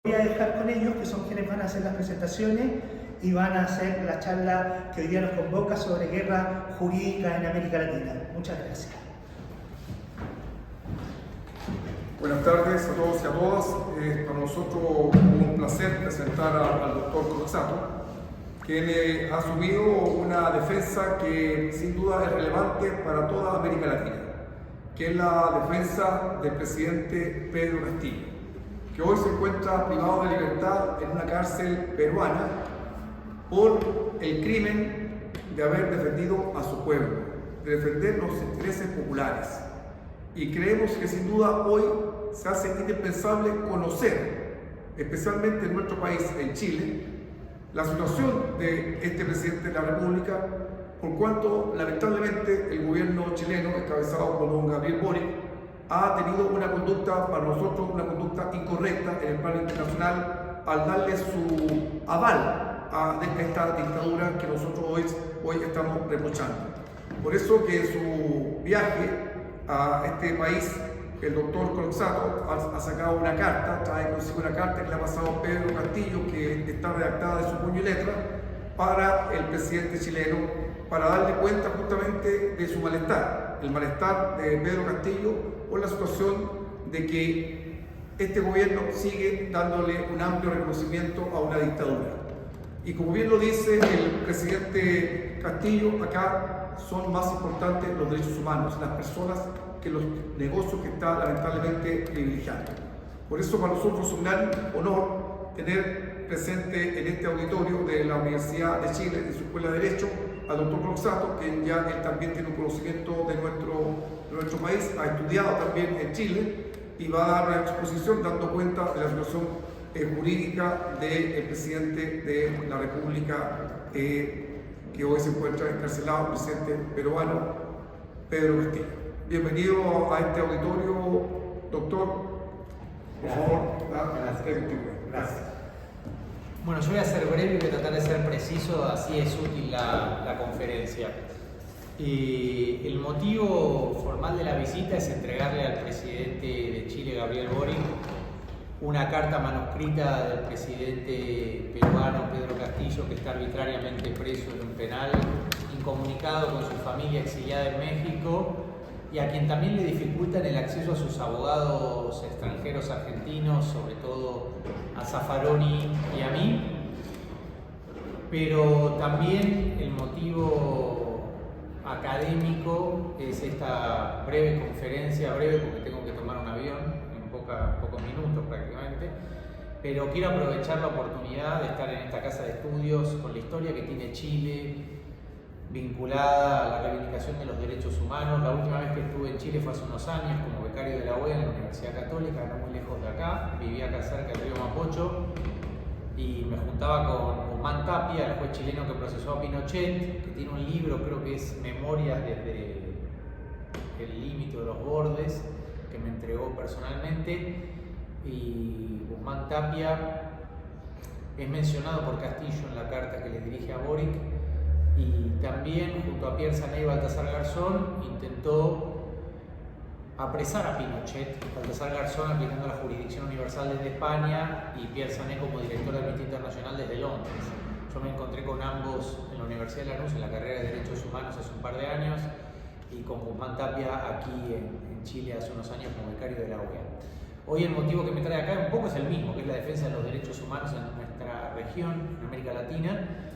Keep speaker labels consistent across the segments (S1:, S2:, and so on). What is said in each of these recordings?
S1: Voy a dejar con ellos, que son quienes van a hacer las presentaciones y van a hacer la charla que hoy día nos convoca sobre guerra jurídica en América Latina. Muchas gracias.
S2: Buenas tardes a todos y a todas. Para nosotros un placer presentar al doctor Croxatto, quien ha asumido una defensa que sin duda es relevante para toda América Latina, que es la defensa del presidente Pedro Castillo, que hoy se encuentra privado de libertad en una cárcel peruana por el crimen de haber defendido a su pueblo, de defender los intereses populares. Y creemos que sin duda hoy se hace indispensable conocer, especialmente en nuestro país, en Chile, la situación de este presidente de la República, por cuanto lamentablemente el gobierno chileno, encabezado por don Gabriel Boric, ha tenido una conducta, para nosotros, una conducta incorrecta en el plano internacional al darle su aval a esta dictadura que nosotros hoy estamos reprochando. Por eso que su viaje a este país, el doctor Croxatto ha sacado una carta, trae consigo una carta que le ha pasado Pedro Castillo, que está redactada de su puño y letra, para el presidente chileno, para darle cuenta justamente de su malestar, el malestar de Pedro Castillo por la situación de que este gobierno sigue dándole un amplio reconocimiento a una dictadura. Y como bien lo dice el presidente Castillo, acá son más importantes los derechos humanos, las personas, que los negocios que está lamentablemente privilegiando. Por eso para nosotros es un gran honor tener presente en este auditorio de la Universidad de Chile, de su Escuela de Derecho, al doctor Croxatto, que ya él también tiene un conocimiento de nuestro país, ha estudiado también en Chile y va a dar una exposición dando cuenta de la situación jurídica del presidente de la República que hoy se encuentra encarcelado, el presidente peruano Pedro Castillo. Bienvenido a este auditorio, doctor. Por favor,
S3: gracias. Bueno, yo voy a ser breve y voy a tratar de ser preciso, así es útil la conferencia. El motivo formal de la visita es entregarle al presidente de Chile, Gabriel Boric, una carta manuscrita del presidente peruano Pedro Castillo, que está arbitrariamente preso en un penal, incomunicado con su familia exiliada en México, y a quien también le dificultan el acceso a sus abogados extranjeros argentinos, sobre todo a Zaffaroni y a mí. Pero también el motivo académico es esta breve conferencia, breve porque tengo que tomar un avión en pocos minutos prácticamente, pero quiero aprovechar la oportunidad de estar en esta casa de estudios con la historia que tiene Chile, vinculada a la reivindicación de los derechos humanos. La última vez que estuve en Chile fue hace unos años como becario de la UEA en la Universidad Católica, no muy lejos de acá, vivía acá cerca del río Mapocho, y me juntaba con Guzmán Tapia, el juez chileno que procesó a Pinochet, que tiene un libro, creo que es Memorias desde el límite de los bordes, que me entregó personalmente, y Guzmán Tapia es mencionado por Castillo en la carta que le dirige a Boric, y también junto a Pierre Sané y Baltasar Garzón intentó apresar a Pinochet, Baltasar Garzón aplicando la jurisdicción universal desde España y Pierre Sané como director de Amnistía Internacional desde Londres. Yo me encontré con ambos en la Universidad de Lanús en la carrera de Derechos Humanos hace un par de años, y con Guzmán Tapia aquí en Chile hace unos años como becario de la UEA. Hoy el motivo que me trae acá un poco es el mismo, que es la defensa de los derechos humanos en nuestra región, en América Latina,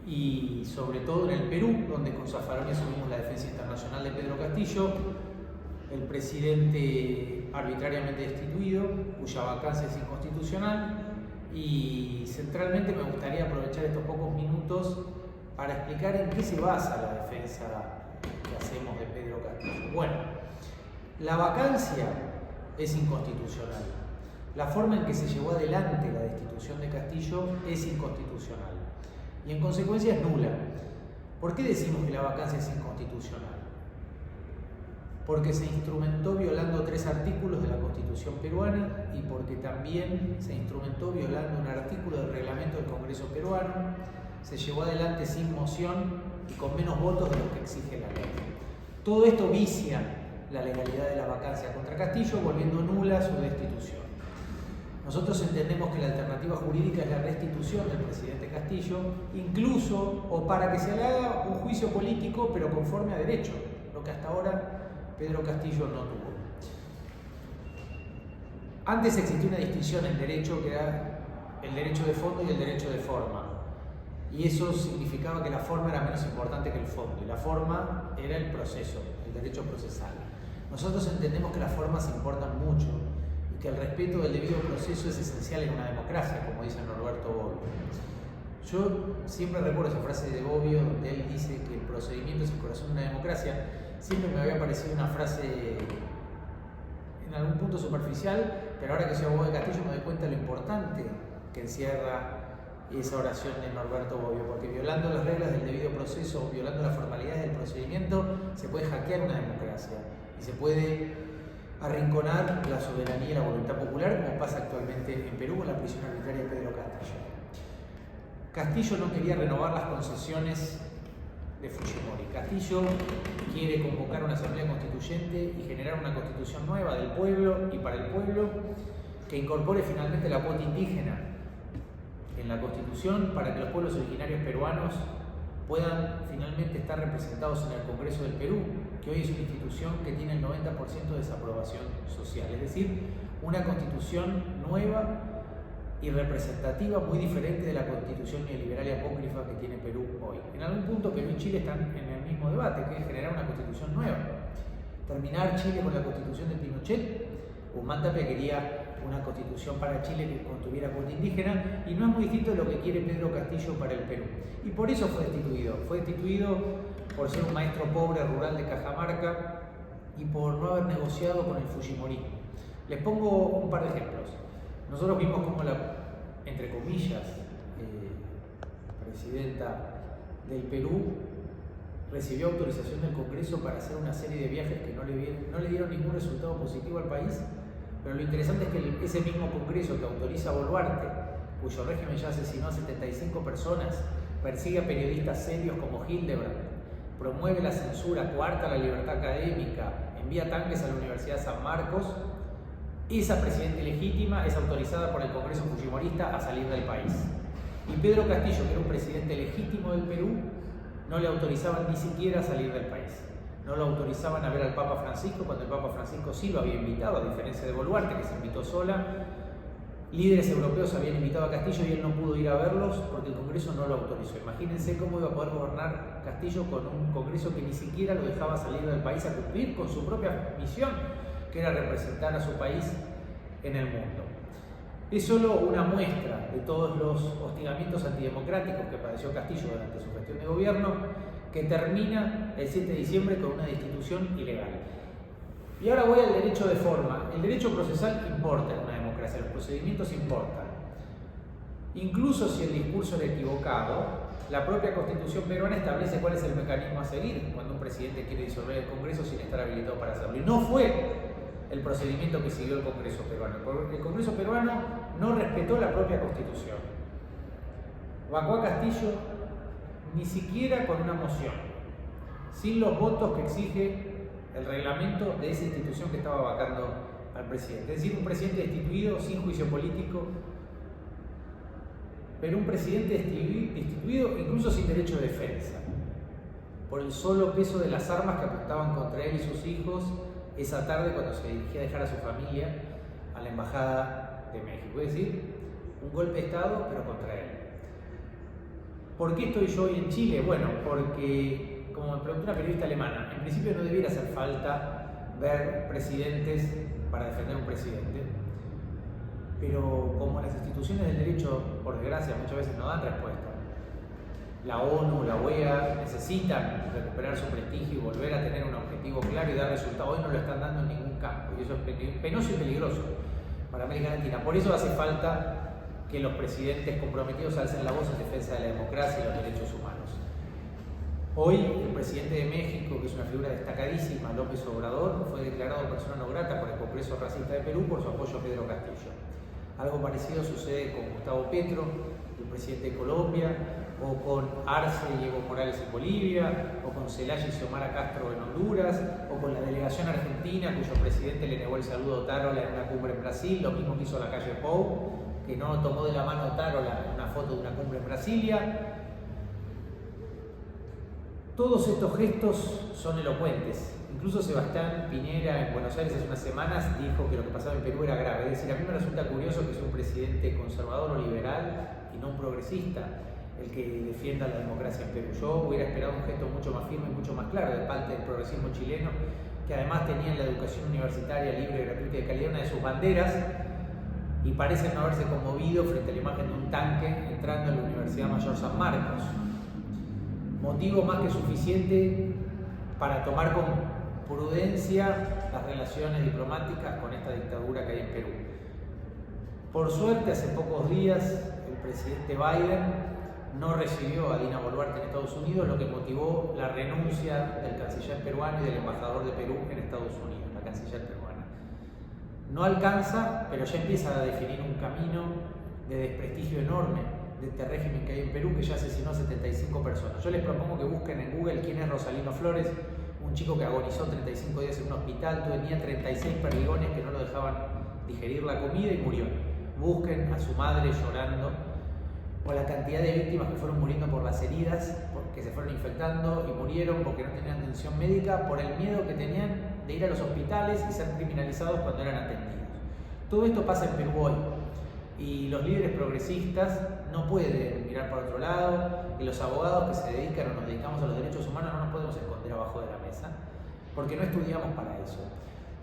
S3: y sobre todo en el Perú, donde con Zaffaroni asumimos la defensa internacional de Pedro Castillo, el presidente arbitrariamente destituido, cuya vacancia es inconstitucional. Y centralmente me gustaría aprovechar estos pocos minutos para explicar en qué se basa la defensa que hacemos de Pedro Castillo. Bueno, la vacancia es inconstitucional. La forma en que se llevó adelante la destitución de Castillo es inconstitucional y en consecuencia es nula. ¿Por qué decimos que la vacancia es inconstitucional? Porque se instrumentó violando 3 artículos de la Constitución peruana y porque también se instrumentó violando un artículo del reglamento del Congreso peruano. Se llevó adelante sin moción y con menos votos de los que exige la ley. Todo esto vicia la legalidad de la vacancia contra Castillo, volviendo nula su destitución. Nosotros entendemos que la alternativa jurídica es la restitución del presidente Castillo, incluso o para que se le haga un juicio político, pero conforme a derecho, lo que hasta ahora Pedro Castillo no tuvo. Antes existía una distinción en derecho que era el derecho de fondo y el derecho de forma. Y eso significaba que la forma era menos importante que el fondo, y la forma era el proceso, el derecho procesal. Nosotros entendemos que las formas importan mucho y que el respeto del debido proceso es esencial en una democracia, como dice Norberto Bobbio. Yo siempre recuerdo esa frase de Bobbio, donde él dice que el procedimiento es el corazón de una democracia. Siempre me había parecido una frase en algún punto superficial, pero ahora que soy abogado de Castillo me doy cuenta de lo importante que encierra esa oración de Norberto Bobbio, porque violando las reglas del debido proceso, violando las formalidades del procedimiento, se puede hackear una democracia y se puede arrinconar la soberanía y la voluntad popular, como pasa actualmente en Perú con la prisión arbitraria de Pedro Castillo. Castillo no quería renovar las concesiones de Fujimori. Castillo quiere convocar una asamblea constituyente y generar una constitución nueva del pueblo y para el pueblo, que incorpore finalmente la cuota indígena en la Constitución para que los pueblos originarios peruanos puedan finalmente estar representados en el Congreso del Perú, que hoy es una institución que tiene el 90% de desaprobación social. Es decir, una constitución nueva y representativa, muy diferente de la constitución neoliberal y apócrifa que tiene Perú hoy. En algún punto Perú y Chile están en el mismo debate, que es generar una constitución nueva. Terminar Chile con la constitución de Pinochet. Guzmán Tapia quería una constitución para Chile que contuviera cuota indígena, y no es muy distinto de lo que quiere Pedro Castillo para el Perú. Y por eso fue destituido. Fue destituido por ser un maestro pobre rural de Cajamarca y por no haber negociado con el fujimorismo. Les pongo un par de ejemplos. Nosotros vimos cómo la, entre comillas, presidenta del Perú recibió autorización del Congreso para hacer una serie de viajes que no le dieron ningún resultado positivo al país. Pero lo interesante es que ese mismo Congreso que autoriza a Boluarte, cuyo régimen ya asesinó a 75 personas, persigue a periodistas serios como Hildebrand, promueve la censura, coarta la libertad académica, envía tanques a la Universidad de San Marcos, esa presidenta ilegítima es autorizada por el Congreso fujimorista a salir del país. Y Pedro Castillo, que era un presidente legítimo del Perú, no le autorizaban ni siquiera a salir del país. No lo autorizaban a ver al Papa Francisco, cuando el Papa Francisco sí lo había invitado, a diferencia de Boluarte, que se invitó sola. Líderes europeos habían invitado a Castillo y él no pudo ir a verlos porque el Congreso no lo autorizó. Imagínense cómo iba a poder gobernar Castillo con un Congreso que ni siquiera lo dejaba salir del país a cumplir con su propia misión, que era representar a su país en el mundo. Es solo una muestra de todos los hostigamientos antidemocráticos que padeció Castillo durante su gestión de gobierno, que termina el 7 de diciembre con una destitución ilegal. Y ahora voy al derecho de forma. El derecho procesal importa en una democracia, los procedimientos importan. Incluso si el discurso era equivocado, la propia Constitución peruana establece cuál es el mecanismo a seguir cuando un presidente quiere disolver el Congreso sin estar habilitado para hacerlo. Y no fue el procedimiento que siguió el Congreso peruano. El Congreso peruano no respetó la propia Constitución. Vacó a Castillo ni siquiera con una moción, sin los votos que exige el reglamento de esa institución que estaba vacando al presidente. Es decir, un presidente destituido sin juicio político, pero un presidente destituido incluso sin derecho de defensa, por el solo peso de las armas que apuntaban contra él y sus hijos esa tarde cuando se dirigía a dejar a su familia a la Embajada de México. Es decir, un golpe de Estado, pero contra él. ¿Por qué estoy yo hoy en Chile? Bueno, porque, como me preguntó una periodista alemana, en principio no debiera hacer falta ver presidentes para defender a un presidente, pero como las instituciones del derecho, por desgracia, muchas veces no dan respuesta, la ONU, la OEA necesitan recuperar su prestigio y volver a tener un objetivo claro y dar resultados. Hoy no lo están dando en ningún campo, y eso es penoso y peligroso para América Latina. Por eso hace falta que los presidentes comprometidos alcen la voz en defensa de la democracia y los derechos humanos. Hoy, el presidente de México, que es una figura destacadísima, López Obrador, fue declarado persona no grata por el Congreso Racista de Perú por su apoyo a Pedro Castillo. Algo parecido sucede con Gustavo Petro, el presidente de Colombia, o con Arce y Evo Morales en Bolivia, o con Zelaya y Xiomara Castro en Honduras, o con la delegación argentina cuyo presidente le negó el saludo a Otárola en una cumbre en Brasil, lo mismo que hizo la calle Pou, que no tomó de la mano a Otárola en una foto de una cumbre en Brasilia. Todos estos gestos son elocuentes. Incluso Sebastián Piñera en Buenos Aires hace unas semanas dijo que lo que pasaba en Perú era grave. Es decir, a mí me resulta curioso que sea un presidente conservador o liberal y no un progresista el que defienda la democracia en Perú. Yo hubiera esperado un gesto mucho más firme y mucho más claro de parte del progresismo chileno, que además tenía en la educación universitaria libre, gratuita y de calidad una de sus banderas, y parecen no haberse conmovido frente a la imagen de un tanque entrando en la Universidad Mayor San Marcos. Motivo más que suficiente para tomar con prudencia las relaciones diplomáticas con esta dictadura que hay en Perú. Por suerte, hace pocos días el presidente Biden no recibió a Dina Boluarte en Estados Unidos, lo que motivó la renuncia del canciller peruano y del embajador de Perú en Estados Unidos, la canciller peruana. No alcanza, pero ya empieza a definir un camino de desprestigio enorme de este régimen que hay en Perú, que ya asesinó a 75 personas. Yo les propongo que busquen en Google quién es Rosalino Flores, un chico que agonizó 35 días en un hospital, tenía 36 perdigones que no lo dejaban digerir la comida y murió. Busquen a su madre llorando, o la cantidad de víctimas que fueron muriendo por las heridas, que se fueron infectando y murieron porque no tenían atención médica, por el miedo que tenían de ir a los hospitales y ser criminalizados cuando eran atendidos. Todo esto pasa en Perú hoy, y los líderes progresistas no pueden mirar para otro lado, y los abogados que se dedican o nos dedicamos a los derechos humanos no nos podemos esconder abajo de la mesa, porque no estudiamos para eso.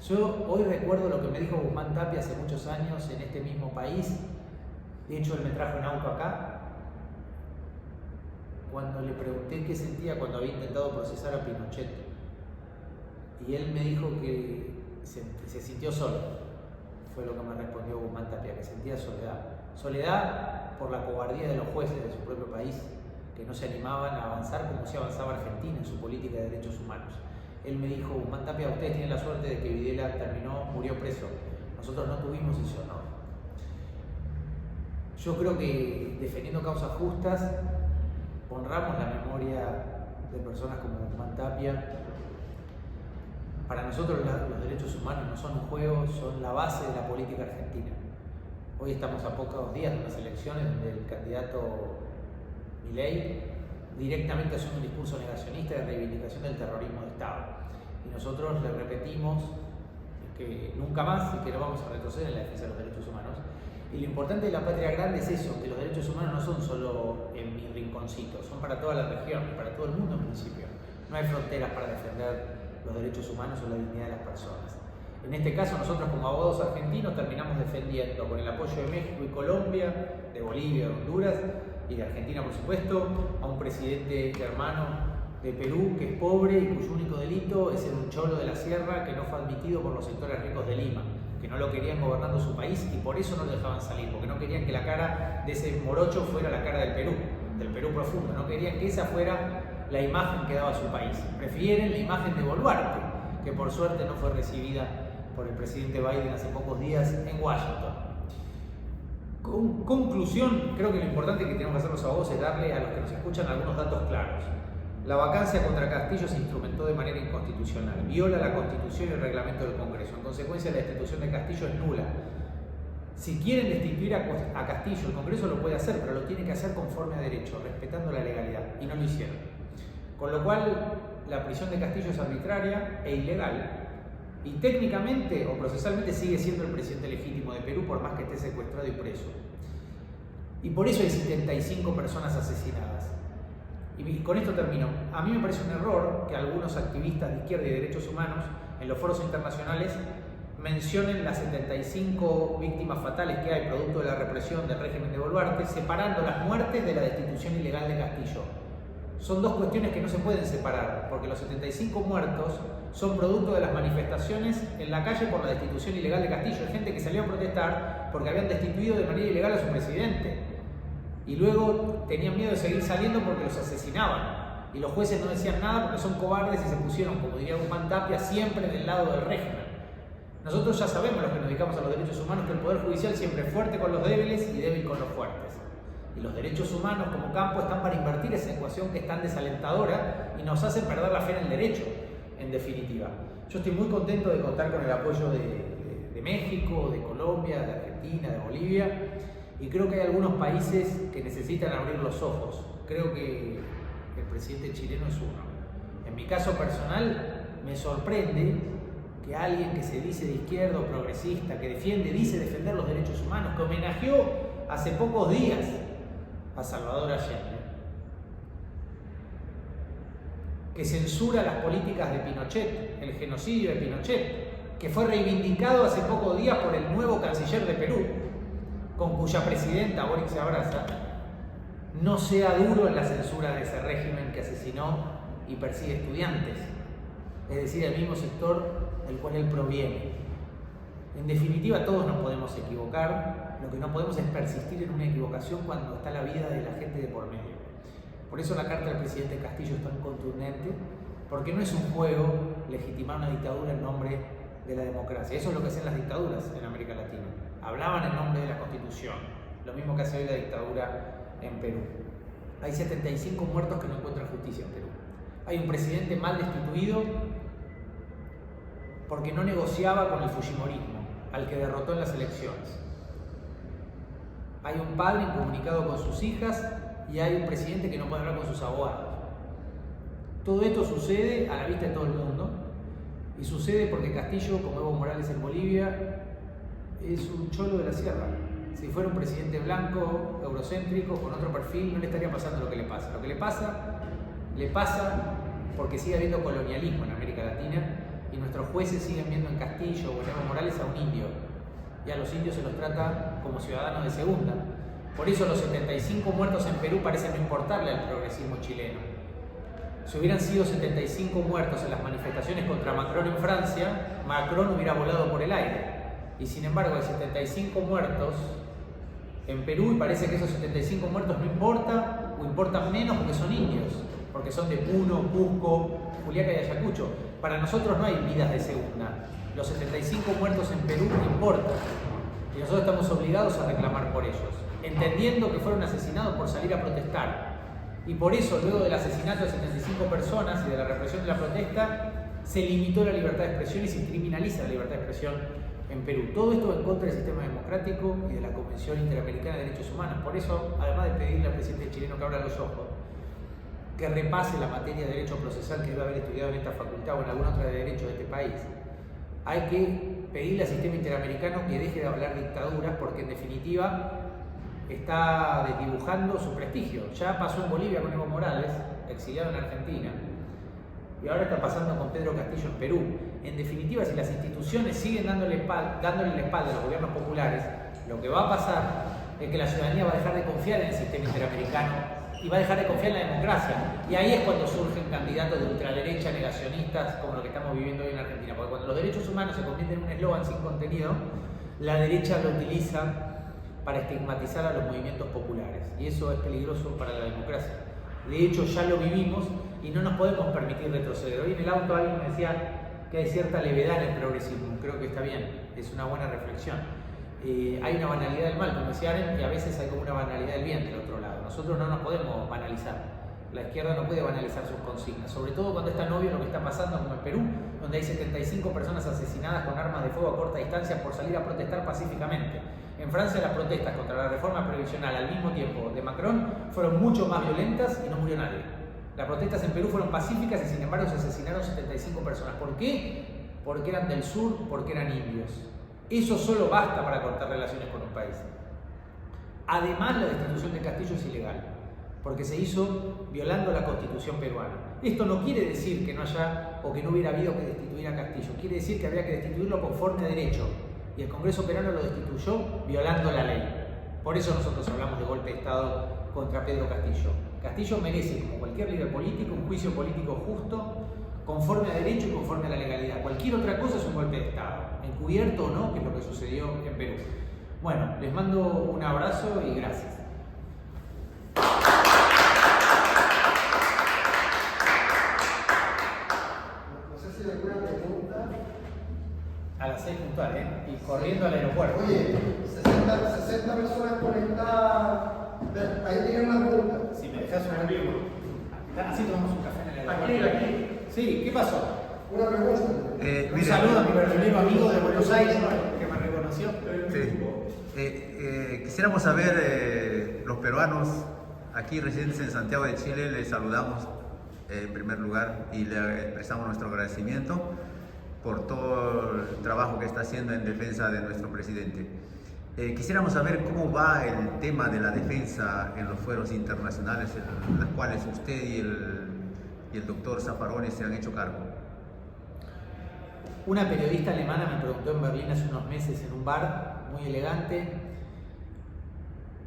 S3: Yo hoy recuerdo lo que me dijo Guzmán Tapia hace muchos años en este mismo país. De hecho, él me trajo en auto acá, cuando le pregunté qué sentía cuando había intentado procesar a Pinochet. Y él me dijo que se sintió solo. Fue lo que me respondió Guzmán Tapia, que sentía soledad. Soledad por la cobardía de los jueces de su propio país, que no se animaban a avanzar como se avanzaba Argentina en su política de derechos humanos. Él me dijo: Guzmán Tapia, ustedes tienen la suerte de que Videla murió preso. Nosotros no tuvimos ese honor. Yo creo que defendiendo causas justas honramos la memoria de personas como Guzmán Tapia. Para nosotros los derechos humanos no son un juego, son la base de la política argentina. Hoy estamos a pocos días de unas elecciones donde el candidato Milei directamente hace un discurso negacionista de reivindicación del terrorismo de Estado. Y nosotros le repetimos que nunca más y que no vamos a retroceder en la defensa de los derechos humanos. Y lo importante de la patria grande es eso, que los derechos humanos no son solo en mi rinconcito, son para toda la región, para todo el mundo en principio. No hay fronteras para defender los derechos humanos o la dignidad de las personas. En este caso, nosotros como abogados argentinos terminamos defendiendo, con el apoyo de México y Colombia, de Bolivia, de Honduras y de Argentina, por supuesto, a un presidente hermano de Perú que es pobre y cuyo único delito es ser un cholo de la sierra que no fue admitido por los sectores ricos de Lima, que no lo querían gobernando su país y por eso no lo dejaban salir, porque no querían que la cara de ese morocho fuera la cara del Perú profundo, no querían que esa fuera la imagen que daba su país. Prefieren la imagen de Boluarte, que por suerte no fue recibida por el presidente Biden hace pocos días en Washington. Con conclusión, creo que lo importante que tenemos que hacer los abogados es darle a los que nos escuchan algunos datos claros. La vacancia contra Castillo se instrumentó de manera inconstitucional, viola la Constitución y el reglamento del Congreso. En consecuencia, la destitución de Castillo es nula. Si quieren destituir a Castillo, el Congreso lo puede hacer, pero lo tiene que hacer conforme a derecho, respetando la legalidad, y no lo hicieron. Con lo cual, la prisión de Castillo es arbitraria e ilegal, y técnicamente o procesalmente sigue siendo el presidente legítimo de Perú, por más que esté secuestrado y preso. Y por eso hay 75 personas asesinadas. Y con esto termino. A mí me parece un error que algunos activistas de izquierda y de derechos humanos en los foros internacionales mencionen las 75 víctimas fatales que hay producto de la represión del régimen de Boluarte, separando las muertes de la destitución ilegal de Castillo. Son dos cuestiones que no se pueden separar, porque los 75 muertos son producto de las manifestaciones en la calle por la destitución ilegal de Castillo. Hay gente que salió a protestar porque habían destituido de manera ilegal a su presidente. Y luego tenían miedo de seguir saliendo porque los asesinaban. Y los jueces no decían nada porque son cobardes y se pusieron, como diría Guzmán Tapia, siempre del lado del régimen. Nosotros ya sabemos, los que nos dedicamos a los derechos humanos, que el Poder Judicial siempre es fuerte con los débiles y débil con los fuertes. Y los derechos humanos como campo están para invertir esa ecuación que es tan desalentadora y nos hacen perder la fe en el derecho, en definitiva. Yo estoy muy contento de contar con el apoyo de México, de Colombia, de Argentina, de Bolivia, y creo que hay algunos países que necesitan abrir los ojos. Creo que el presidente chileno es uno. En mi caso personal, me sorprende que alguien que se dice de izquierda o progresista, que dice defender los derechos humanos, que homenajeó hace pocos días a Salvador Allende, que censura las políticas de Pinochet, el genocidio de Pinochet, que fue reivindicado hace pocos días por el nuevo canciller de Perú, con cuya presidenta, Boric se abraza, no sea duro en la censura de ese régimen que asesinó y persigue estudiantes, es decir, el mismo sector del cual él proviene. En definitiva, todos nos podemos equivocar, lo que no podemos es persistir en una equivocación cuando está la vida de la gente de por medio. Por eso la carta del presidente Castillo es tan contundente, porque no es un juego legitimar una dictadura en nombre de la democracia. Eso es lo que hacen las dictaduras en América Latina. Hablaban en nombre de la Constitución, lo mismo que hace hoy la dictadura en Perú. Hay 75 muertos que no encuentran justicia en Perú. Hay un presidente mal destituido porque no negociaba con el fujimorismo, al que derrotó en las elecciones. Hay un padre incomunicado con sus hijas y hay un presidente que no puede hablar con sus abogados. Todo esto sucede a la vista de todo el mundo y sucede porque Castillo, como Evo Morales en Bolivia, es un cholo de la sierra. Si fuera un presidente blanco, eurocéntrico, con otro perfil, no le estaría pasando lo que le pasa. Lo que le pasa porque sigue habiendo colonialismo en América Latina y nuestros jueces siguen viendo en Castillo o en Evo Morales a un indio, y a los indios se los trata como ciudadanos de segunda. Por eso los 75 muertos en Perú parecen no importarle al progresismo chileno. Si hubieran sido 75 muertos en las manifestaciones contra Macron en Francia, Macron hubiera volado por el aire. Y sin embargo hay 75 muertos en Perú y parece que esos 75 muertos no importan o importan menos porque son indios, porque son de Puno, Cusco, Juliaca y Ayacucho. Para nosotros no hay vidas de segunda. Los 75 muertos en Perú importan y nosotros estamos obligados a reclamar por ellos, entendiendo que fueron asesinados por salir a protestar. Y por eso, luego del asesinato de 75 personas y de la represión de la protesta, se limitó la libertad de expresión y se criminaliza la libertad de expresión en Perú. Todo esto en contra del sistema democrático y de la Convención Interamericana de Derechos Humanos. Por eso, además de pedirle al presidente chileno que abra los ojos, que repase la materia de derecho procesal que debe haber estudiado en esta facultad o en alguna otra de derecho de este país, hay que pedirle al sistema interamericano que deje de hablar dictaduras, porque en definitiva está desdibujando su prestigio. Ya pasó en Bolivia con Evo Morales, exiliado en Argentina, y ahora está pasando con Pedro Castillo en Perú. En definitiva, si las instituciones siguen dándole la espalda a los gobiernos populares, lo que va a pasar es que la ciudadanía va a dejar de confiar en el sistema interamericano y va a dejar de confiar en la democracia. Y ahí es cuando surgen candidatos de ultraderecha, negacionistas, como lo que estamos viviendo hoy en Argentina. Porque cuando los derechos humanos se convierten en un eslogan sin contenido, la derecha lo utiliza para estigmatizar a los movimientos populares. Y eso es peligroso para la democracia. De hecho, ya lo vivimos y no nos podemos permitir retroceder. Hoy en el auto alguien me decía que hay cierta levedad en el progresismo. Creo que está bien, es una buena reflexión. Hay una banalidad del mal, como decía Arendt, y a veces hay como una banalidad del bien del otro lado. Nosotros no nos podemos banalizar. La izquierda no puede banalizar sus consignas, sobre todo cuando es tan obvio lo que está pasando como en Perú, donde hay 75 personas asesinadas con armas de fuego a corta distancia por salir a protestar pacíficamente. En Francia las protestas contra la reforma previsional al mismo tiempo de Macron fueron mucho más violentas y no murió nadie. Las protestas en Perú fueron pacíficas y sin embargo se asesinaron 75 personas. ¿Por qué? Porque eran del sur, porque eran indios. Eso solo basta para cortar relaciones con un país. Además, la destitución de Castillo es ilegal, porque se hizo violando la Constitución peruana. Esto no quiere decir que no haya o que no hubiera habido que destituir a Castillo, quiere decir que habría que destituirlo conforme a derecho, y el Congreso peruano lo destituyó violando la ley. Por eso nosotros hablamos de golpe de Estado contra Pedro Castillo. Castillo merece, como cualquier líder político, un juicio político justo, conforme a derecho y conforme a la legalidad. Cualquier otra cosa es un golpe de Estado, encubierto o no, que es lo que sucedió en Perú. Bueno, les mando un abrazo y gracias.
S4: No sé si hay alguna pregunta.
S3: A las 6 puntuales, y corriendo al aeropuerto.
S4: Oye, 60 personas conectadas.
S3: Así tomamos un café en el aeropuerto.
S1: Aquí.
S3: Sí, ¿qué pasó?
S4: Una pregunta.
S3: Un saludo a mi verdulero amigo de Buenos Aires que me reconoció.
S5: Sí. Quisiéramos saber, los peruanos aquí residentes en Santiago de Chile, les saludamos en primer lugar y le expresamos nuestro agradecimiento por todo el trabajo que está haciendo en defensa de nuestro presidente. Quisiéramos saber cómo va el tema de la defensa en los fueros internacionales en los cuales usted y el doctor Zaffaroni se han hecho cargo.
S3: Una periodista alemana me preguntó en Berlín hace unos meses en un bar muy elegante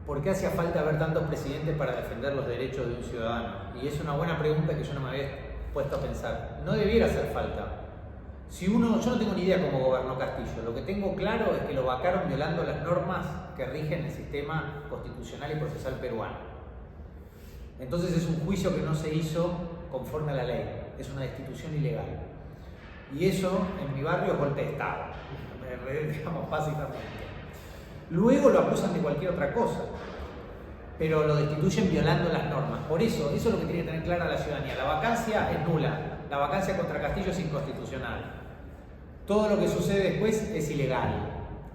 S3: por qué hacía falta ver tantos presidentes para defender los derechos de un ciudadano. Y es una buena pregunta que yo no me había puesto a pensar. No debiera hacer falta. Yo no tengo ni idea cómo gobernó Castillo. Lo que tengo claro es que lo vacaron violando las normas que rigen el sistema constitucional y procesal peruano. Entonces es un juicio que no se hizo conforme a la ley. Es una destitución ilegal. Y eso en mi barrio es golpe de Estado, digamos básicamente. Luego lo acusan de cualquier otra cosa, pero lo destituyen violando las normas. Por eso es lo que tiene que tener clara la ciudadanía. La vacancia es nula, la vacancia contra Castillo es inconstitucional. Todo lo que sucede después es ilegal.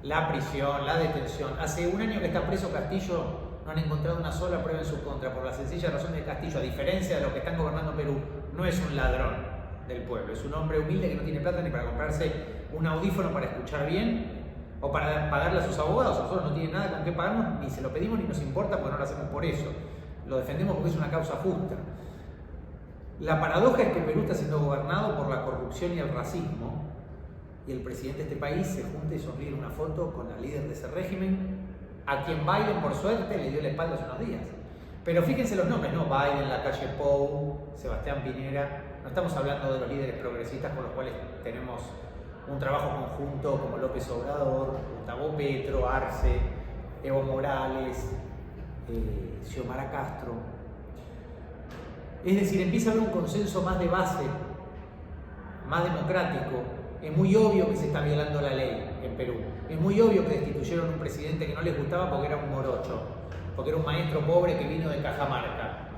S3: La prisión, la detención. Hace un año que está preso Castillo, no han encontrado una sola prueba en su contra, por la sencilla razón de que Castillo, a diferencia de los que están gobernando Perú, no es un ladrón del pueblo, es un hombre humilde que no tiene plata ni para comprarse un audífono para escuchar bien o para pagarle a sus abogados. Nosotros no tiene nada con qué pagarnos, ni se lo pedimos ni nos importa porque no lo hacemos por eso. Lo defendemos porque es una causa justa. La paradoja es que Perú está siendo gobernado por la corrupción y el racismo, y el presidente de este país se junta y sonríe en una foto con la líder de ese régimen, a quien Biden, por suerte, le dio la espalda hace unos días. Pero fíjense los nombres, ¿no? Biden, Lacalle Pou, Sebastián Pinera. No estamos hablando de los líderes progresistas con los cuales tenemos un trabajo conjunto, como López Obrador, Gustavo Petro, Arce, Evo Morales, Xiomara Castro. Es decir, empieza a haber un consenso más de base, más democrático. Es muy obvio que se está violando la ley en Perú. Es muy obvio que destituyeron a un presidente que no les gustaba porque era un morocho, porque era un maestro pobre que vino de Cajamarca.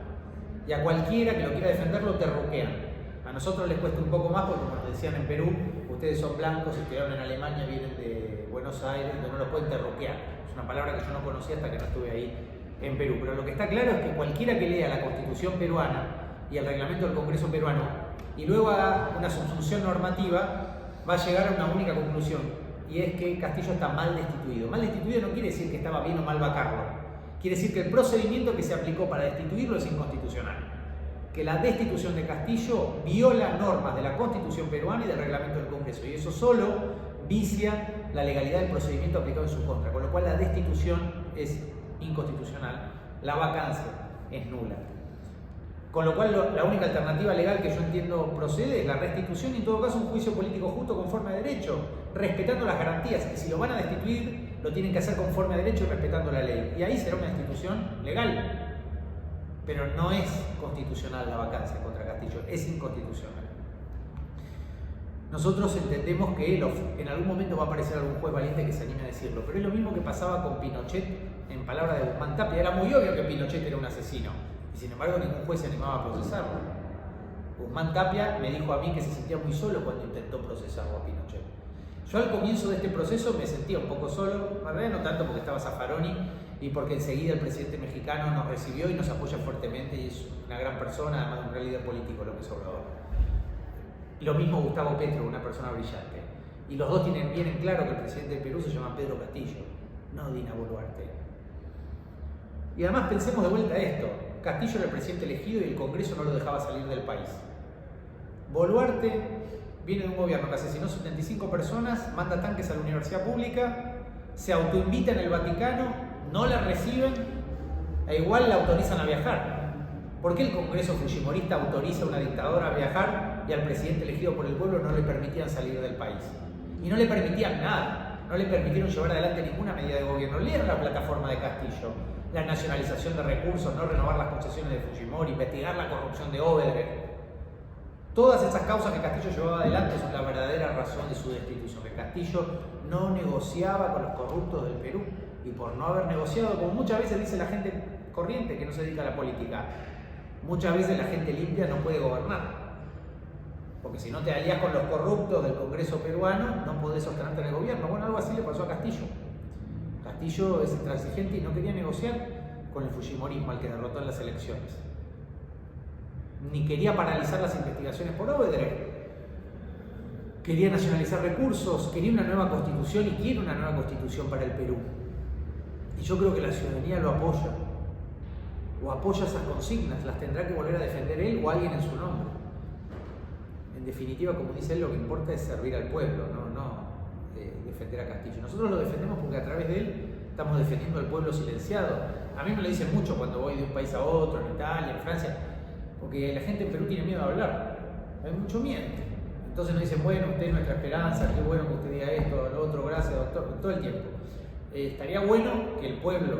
S3: Y a cualquiera que lo quiera defender lo terruquean. A nosotros les cuesta un poco más porque, como nos decían en Perú, ustedes son blancos, estudiaron en Alemania, vienen de Buenos Aires, entonces no los pueden terruquear. Es una palabra que yo no conocía hasta que no estuve ahí en Perú. Pero lo que está claro es que cualquiera que lea la Constitución peruana y el reglamento del Congreso peruano y luego haga una subsunción normativa, va a llegar a una única conclusión, y es que Castillo está mal destituido. Mal destituido no quiere decir que estaba bien o mal vacarlo. Quiere decir que el procedimiento que se aplicó para destituirlo es inconstitucional. Que la destitución de Castillo viola normas de la Constitución peruana y del reglamento del Congreso. Y eso solo vicia la legalidad del procedimiento aplicado en su contra. Con lo cual la destitución es inconstitucional. La vacancia es nula. Con lo cual la única alternativa legal que yo entiendo procede es la restitución y en todo caso un juicio político justo conforme a derecho, respetando las garantías. Y si lo van a destituir, lo tienen que hacer conforme a derecho y respetando la ley. Y ahí será una destitución legal. Pero no es constitucional la vacancia contra Castillo, es inconstitucional. Nosotros entendemos que en algún momento va a aparecer algún juez valiente que se anime a decirlo, pero es lo mismo que pasaba con Pinochet en palabras de Guzmán Tapia. Era muy obvio que Pinochet era un asesino, y sin embargo ningún juez se animaba a procesarlo. Guzmán Tapia me dijo a mí que se sentía muy solo cuando intentó procesarlo a Pinochet. Yo al comienzo de este proceso me sentía un poco solo, en realidad no tanto porque estaba Zaffaroni y porque enseguida el presidente mexicano nos recibió y nos apoya fuertemente y es una gran persona, además de un gran líder político, López Obrador. Lo mismo Gustavo Petro, una persona brillante. Y los dos tienen bien en claro que el presidente de Perú se llama Pedro Castillo, no Dina Boluarte. Y además pensemos de vuelta esto. Castillo era el presidente elegido y el Congreso no lo dejaba salir del país. Boluarte viene de un gobierno que asesinó 75 personas, manda tanques a la universidad pública, se autoinvita en el Vaticano, no la reciben e igual la autorizan a viajar. ¿Por qué el Congreso fujimorista autoriza a una dictadora a viajar y al presidente elegido por el pueblo no le permitían salir del país? Y no le permitían nada, no le permitieron llevar adelante ninguna medida de gobierno. Lean la plataforma de Castillo, la nacionalización de recursos, no renovar las concesiones de Fujimori, investigar la corrupción de Odebrecht. Todas esas causas que Castillo llevaba adelante son la verdadera razón de su destitución. Que Castillo no negociaba con los corruptos del Perú y por no haber negociado, como muchas veces dice la gente corriente que no se dedica a la política, Muchas veces la gente limpia no puede gobernar. Porque si no te alías con los corruptos del Congreso peruano, no podés sostenerte en el gobierno. Bueno, algo así le pasó a Castillo. Castillo es intransigente y no quería negociar con el fujimorismo al que derrotó en las elecciones. Ni quería paralizar las investigaciones por Odebrecht. Quería nacionalizar recursos, quería una nueva constitución y quiere una nueva constitución para el Perú. Y yo creo que la ciudadanía lo apoya. O apoya esas consignas, las tendrá que volver a defender él o alguien en su nombre. En definitiva, como dice él, lo que importa es servir al pueblo, no defender a Castillo. Nosotros lo defendemos porque a través de él estamos defendiendo al pueblo silenciado. A mí me lo dicen mucho cuando voy de un país a otro, en Italia, en Francia, porque la gente en Perú tiene miedo a hablar, hay mucho miedo. Entonces nos dicen, bueno, usted es nuestra esperanza, qué bueno que usted diga esto, lo otro, gracias doctor, todo el tiempo. Estaría bueno que el pueblo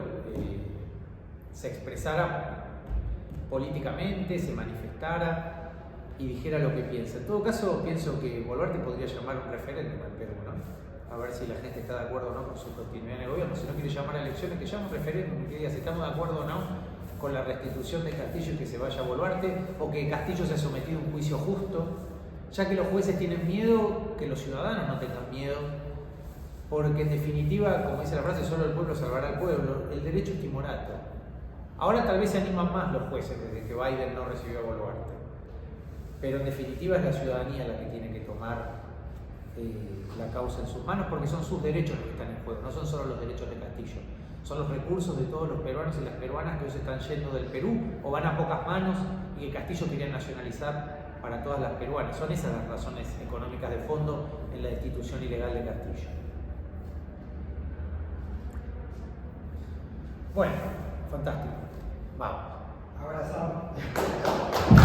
S3: se expresara políticamente, se manifestara y dijera lo que piensa. En todo caso, pienso que Boluarte podría llamar un referéndum al Perú, ¿no? A ver si la gente está de acuerdo o no con su continuidad en el gobierno. Si no quiere llamar a elecciones, que llame un referéndum, que diga si estamos de acuerdo o no con la restitución de Castillo y que se vaya a Boluarte, o que Castillo sea sometido a un juicio justo, ya que los jueces tienen miedo, que los ciudadanos no tengan miedo, porque en definitiva, como dice la frase, solo el pueblo salvará al pueblo, el derecho es timorato. Ahora tal vez se animan más los jueces desde que Biden no recibió a Boluarte, pero en definitiva es la ciudadanía la que tiene que tomar la causa en sus manos, porque son sus derechos los que están en juego, no son solo los derechos de Castillo, son los recursos de todos los peruanos y las peruanas que hoy se están yendo del Perú o van a pocas manos y que Castillo quería nacionalizar para todas las peruanas. Son esas las razones económicas de fondo en la destitución ilegal de Castillo. Bueno, fantástico. Vamos.
S4: Abrazamos.